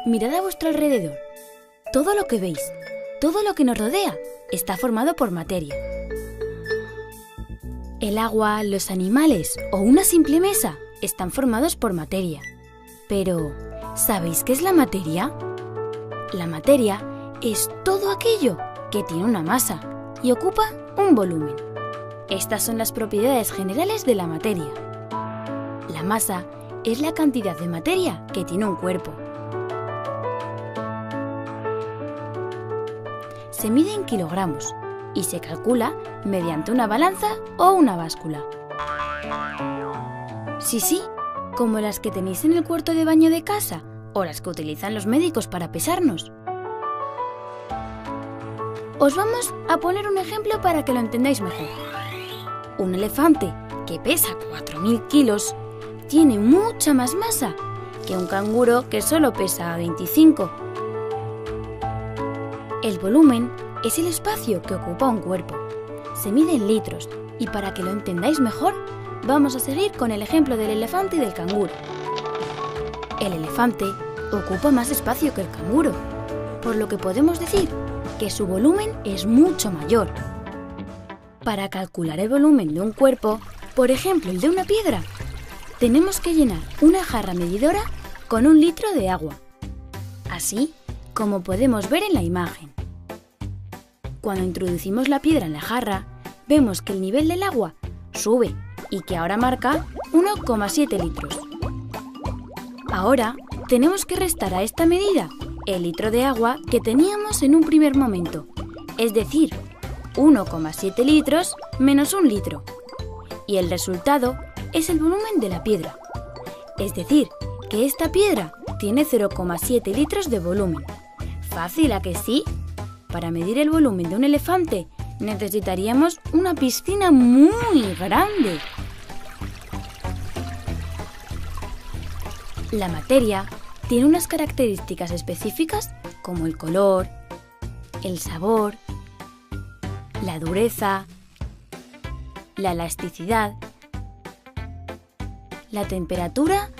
Mirad a vuestro alrededor. Todo lo que veis, todo lo que nos rodea, está formado por materia. El agua, los animales o una simple mesa están formados por materia. Pero, ¿sabéis qué es la materia? La materia es todo aquello que tiene una masa y ocupa un volumen. Estas son las propiedades generales de la materia. La masa es la cantidad de materia que tiene un cuerpo. Se mide en kilogramos y se calcula mediante una balanza o una báscula. Sí, como las que tenéis en el cuarto de baño de casa o las que utilizan los médicos para pesarnos. Os vamos a poner un ejemplo para que lo entendáis mejor. Un elefante que pesa 4.000 kilos tiene mucha más masa que un canguro que solo pesa 25. El volumen es el espacio que ocupa un cuerpo. Se mide en litros y para que lo entendáis mejor, vamos a seguir con el ejemplo del elefante y del canguro. El elefante ocupa más espacio que el canguro, por lo que podemos decir que su volumen es mucho mayor. Para calcular el volumen de un cuerpo, por ejemplo el de una piedra, tenemos que llenar una jarra medidora con 1 litro de agua, así como podemos ver en la imagen. Cuando introducimos la piedra en la jarra, vemos que el nivel del agua sube y que ahora marca 1,7 litros. Ahora tenemos que restar a esta medida el litro de agua que teníamos en un primer momento, es decir, 1,7 litros menos 1 litro. Y el resultado es el volumen de la piedra. Es decir, que esta piedra tiene 0,7 litros de volumen. ¿Fácil, a que sí? Para medir el volumen de un elefante necesitaríamos una piscina muy grande. La materia tiene unas características específicas como el color, el sabor, la dureza, la elasticidad, la temperatura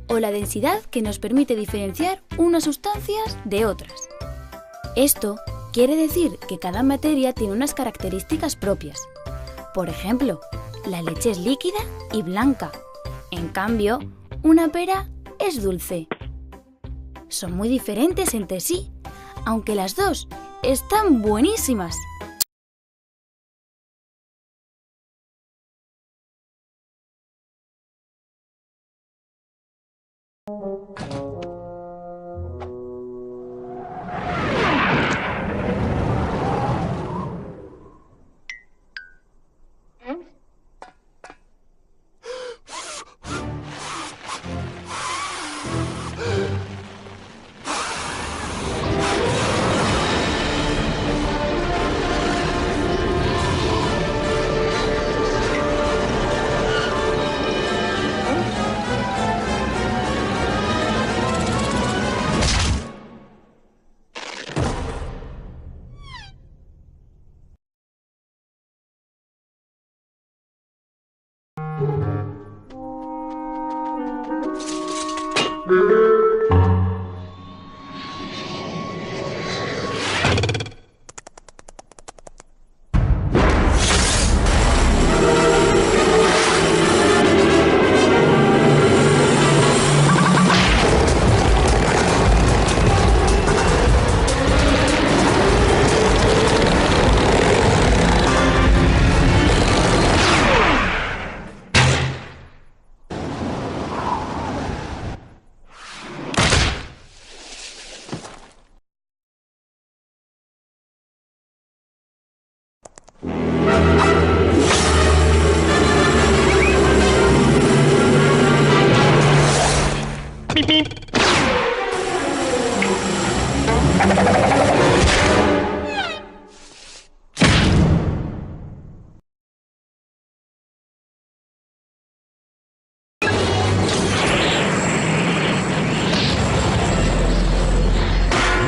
o la densidad que nos permite diferenciar unas sustancias de otras. Esto quiere decir que cada materia tiene unas características propias. Por ejemplo, la leche es líquida y blanca. En cambio, una pera es dulce. Son muy diferentes entre sí, aunque las dos están buenísimas.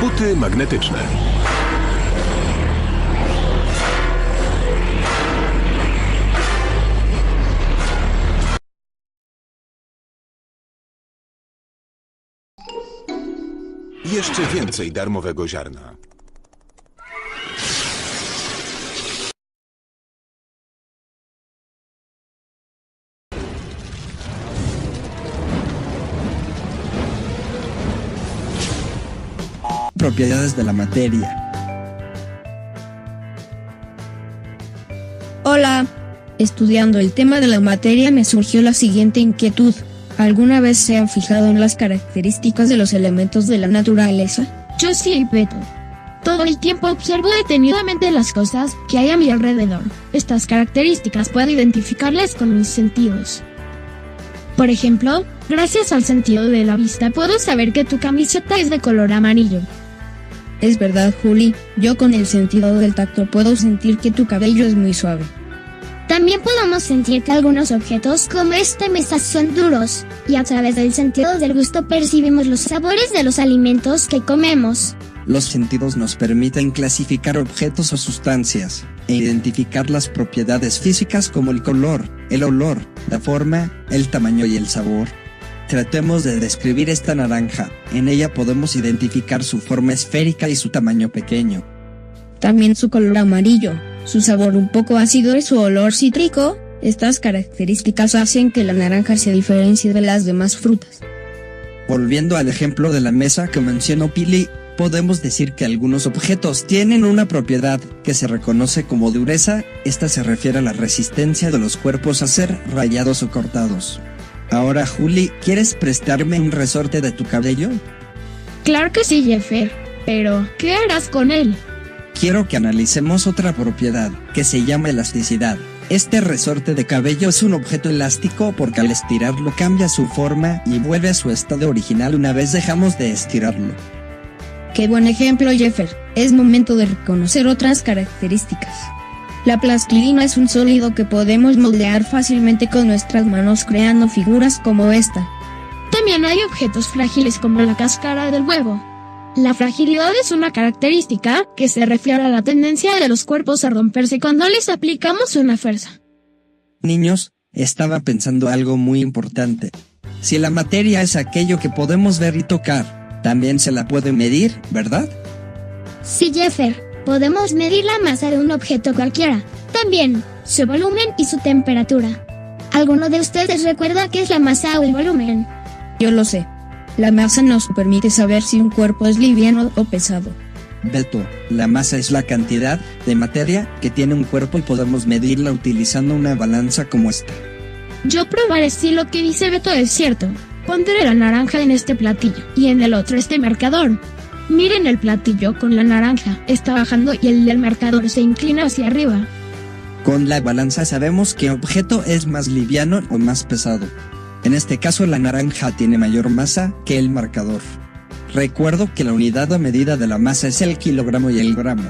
Buty magnetyczne. jeszcze więcej darmowego ziarna. Propiedades de la materia. Hola. Estudiando el tema de la materia me surgió la siguiente inquietud. ¿Alguna vez se han fijado en las características de los elementos de la naturaleza? Yo sí, Beto. Todo el tiempo observo detenidamente las cosas que hay a mi alrededor. Estas características puedo identificarlas con mis sentidos. Por ejemplo, gracias al sentido de la vista puedo saber que tu camiseta es de color amarillo. Es verdad, Juli. Yo con el sentido del tacto puedo sentir que tu cabello es muy suave. También podemos sentir que algunos objetos como esta mesa son duros, y a través del sentido del gusto percibimos los sabores de los alimentos que comemos. Los sentidos nos permiten clasificar objetos o sustancias, e identificar las propiedades físicas como el color, el olor, la forma, el tamaño y el sabor. Tratemos de describir esta naranja. En ella podemos identificar su forma esférica y su tamaño pequeño. También su color amarillo, su sabor un poco ácido y su olor cítrico. Estas características hacen que la naranja se diferencie de las demás frutas. Volviendo al ejemplo de la mesa que mencionó Pili, podemos decir que algunos objetos tienen una propiedad que se reconoce como dureza. Esta se refiere a la resistencia de los cuerpos a ser rayados o cortados. Ahora, Juli, ¿quieres prestarme un resorte de tu cabello? Claro que sí, Jeffer. Pero, ¿qué harás con él? Quiero que analicemos otra propiedad, que se llama elasticidad. Este resorte de cabello es un objeto elástico porque al estirarlo cambia su forma y vuelve a su estado original una vez dejamos de estirarlo. Qué buen ejemplo, Jeffer. Es momento de reconocer otras características. La plastilina es un sólido que podemos moldear fácilmente con nuestras manos creando figuras como esta. También hay objetos frágiles como la cáscara del huevo. La fragilidad es una característica que se refiere a la tendencia de los cuerpos a romperse cuando les aplicamos una fuerza. Niños, estaba pensando algo muy importante. Si la materia es aquello que podemos ver y tocar, también se la puede medir, ¿verdad? Sí, Jeffer. Podemos medir la masa de un objeto cualquiera. También, su volumen y su temperatura. ¿Alguno de ustedes recuerda qué es la masa o el volumen? Yo lo sé. La masa nos permite saber si un cuerpo es liviano o pesado. Beto, la masa es la cantidad de materia que tiene un cuerpo y podemos medirla utilizando una balanza como esta. Yo probaré si lo que dice Beto es cierto. Pondré la naranja en este platillo y en el otro este marcador. Miren el platillo con la naranja, está bajando y el del marcador se inclina hacia arriba. Con la balanza sabemos qué objeto es más liviano o más pesado. En este caso la naranja tiene mayor masa que el marcador. Recuerdo que la unidad de medida de la masa es el kilogramo y el gramo.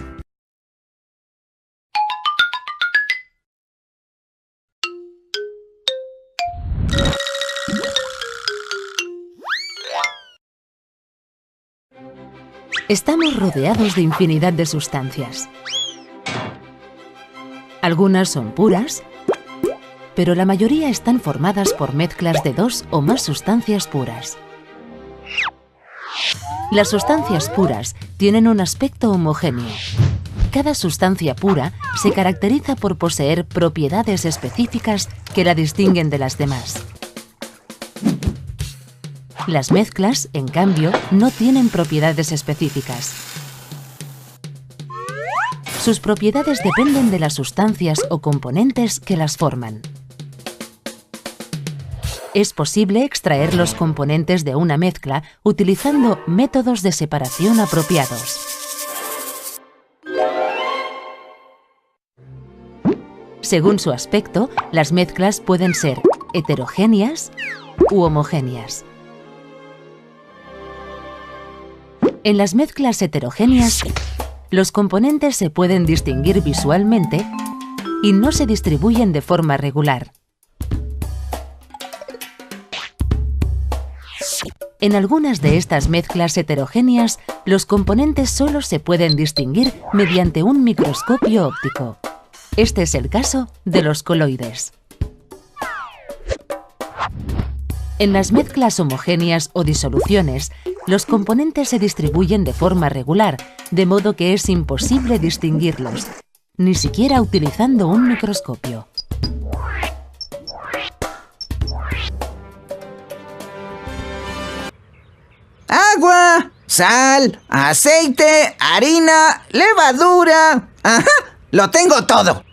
Estamos rodeados de infinidad de sustancias. Algunas son puras, pero la mayoría están formadas por mezclas de dos o más sustancias puras. Las sustancias puras tienen un aspecto homogéneo. Cada sustancia pura se caracteriza por poseer propiedades específicas que la distinguen de las demás. Las mezclas, en cambio, no tienen propiedades específicas. Sus propiedades dependen de las sustancias o componentes que las forman. Es posible extraer los componentes de una mezcla utilizando métodos de separación apropiados. Según su aspecto, las mezclas pueden ser heterogéneas u homogéneas. En las mezclas heterogéneas, los componentes se pueden distinguir visualmente y no se distribuyen de forma regular. En algunas de estas mezclas heterogéneas, los componentes solo se pueden distinguir mediante un microscopio óptico. Este es el caso de los coloides. En las mezclas homogéneas o disoluciones, los componentes se distribuyen de forma regular, de modo que es imposible distinguirlos, ni siquiera utilizando un microscopio. Agua, sal, aceite, harina, levadura. ¡Ajá! ¡Lo tengo todo!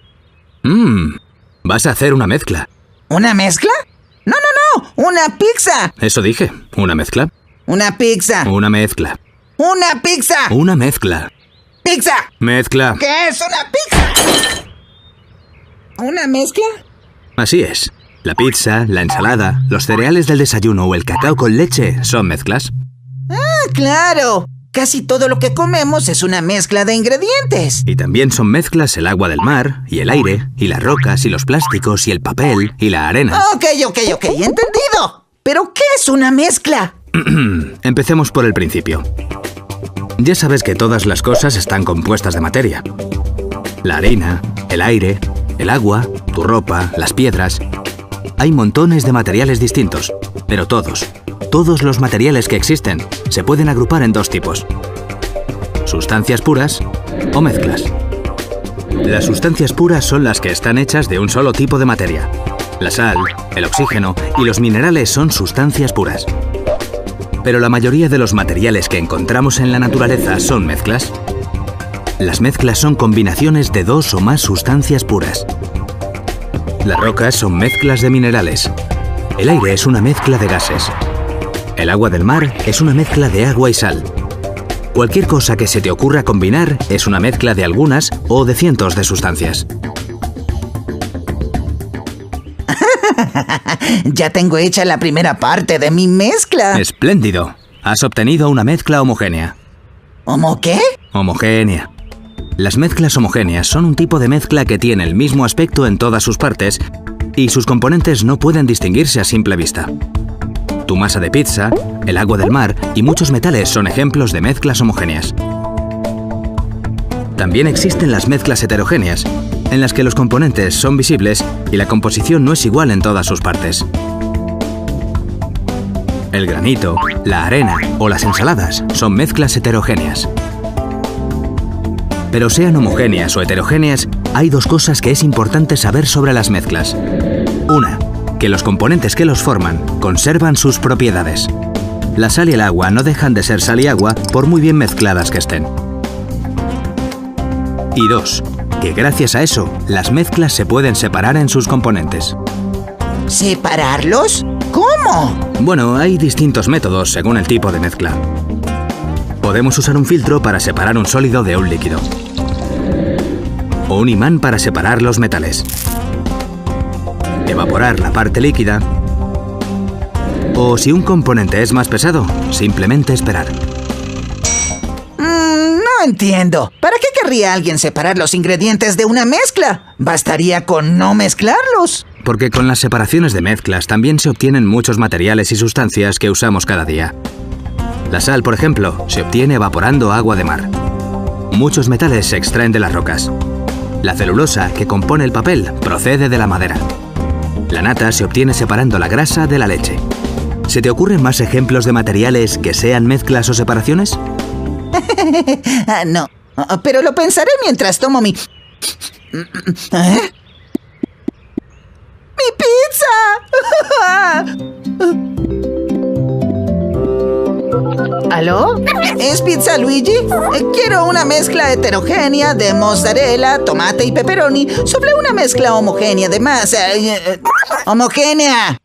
Vas a hacer una mezcla. ¿Una mezcla? ¡No! ¡Una pizza! Eso dije. ¿Una mezcla? ¡Una pizza! Una mezcla. ¡Una pizza! Una mezcla. ¡Pizza! Mezcla. ¿Qué es una pizza? ¿Una mezcla? Así es. La pizza, la ensalada, los cereales del desayuno o el cacao con leche son mezclas. ¡Ah, claro! Casi todo lo que comemos es una mezcla de ingredientes. Y también son mezclas el agua del mar, y el aire, y las rocas, y los plásticos, y el papel, y la arena. Ok, entendido. ¿Pero qué es una mezcla? Empecemos por el principio. Ya sabes que todas las cosas están compuestas de materia. La harina, el aire, el agua, tu ropa, las piedras. Hay montones de materiales distintos, pero todos los materiales que existen se pueden agrupar en dos tipos: sustancias puras o mezclas. Las sustancias puras son las que están hechas de un solo tipo de materia. La sal, el oxígeno y los minerales son sustancias puras. Pero la mayoría de los materiales que encontramos en la naturaleza son mezclas. Las mezclas son combinaciones de dos o más sustancias puras. Las rocas son mezclas de minerales. El aire es una mezcla de gases. El agua del mar es una mezcla de agua y sal. Cualquier cosa que se te ocurra combinar es una mezcla de algunas o de cientos de sustancias. Ya tengo hecha la primera parte de mi mezcla. ¡Espléndido! Has obtenido una mezcla homogénea. ¿Homo qué? Homogénea. Las mezclas homogéneas son un tipo de mezcla que tiene el mismo aspecto en todas sus partes y sus componentes no pueden distinguirse a simple vista. Tu masa de pizza, el agua del mar y muchos metales son ejemplos de mezclas homogéneas. También existen las mezclas heterogéneas, en las que los componentes son visibles y la composición no es igual en todas sus partes. El granito, la arena o las ensaladas son mezclas heterogéneas. Pero sean homogéneas o heterogéneas, hay dos cosas que es importante saber sobre las mezclas. Una, que los componentes que los forman conservan sus propiedades. La sal y el agua no dejan de ser sal y agua por muy bien mezcladas que estén. Y dos, que gracias a eso, las mezclas se pueden separar en sus componentes. ¿Separarlos? ¿Cómo? Bueno, hay distintos métodos según el tipo de mezcla. Podemos usar un filtro para separar un sólido de un líquido. O un imán para separar los metales. Evaporar la parte líquida. O si un componente es más pesado, simplemente esperar. No entiendo. ¿Para qué querría alguien separar los ingredientes de una mezcla? Bastaría con no mezclarlos. Porque con las separaciones de mezclas también se obtienen muchos materiales y sustancias que usamos cada día. La sal, por ejemplo, se obtiene evaporando agua de mar. Muchos metales se extraen de las rocas. La celulosa, que compone el papel, procede de la madera. La nata se obtiene separando la grasa de la leche. ¿Se te ocurren más ejemplos de materiales que sean mezclas o separaciones? No, pero lo pensaré mientras tomo mi... ¿Eh? ¡Mi pizza! ¿Aló? ¿Es Pizza Luigi? Quiero una mezcla heterogénea de mozzarella, tomate y pepperoni sobre una mezcla homogénea de masa... ¡Homogénea!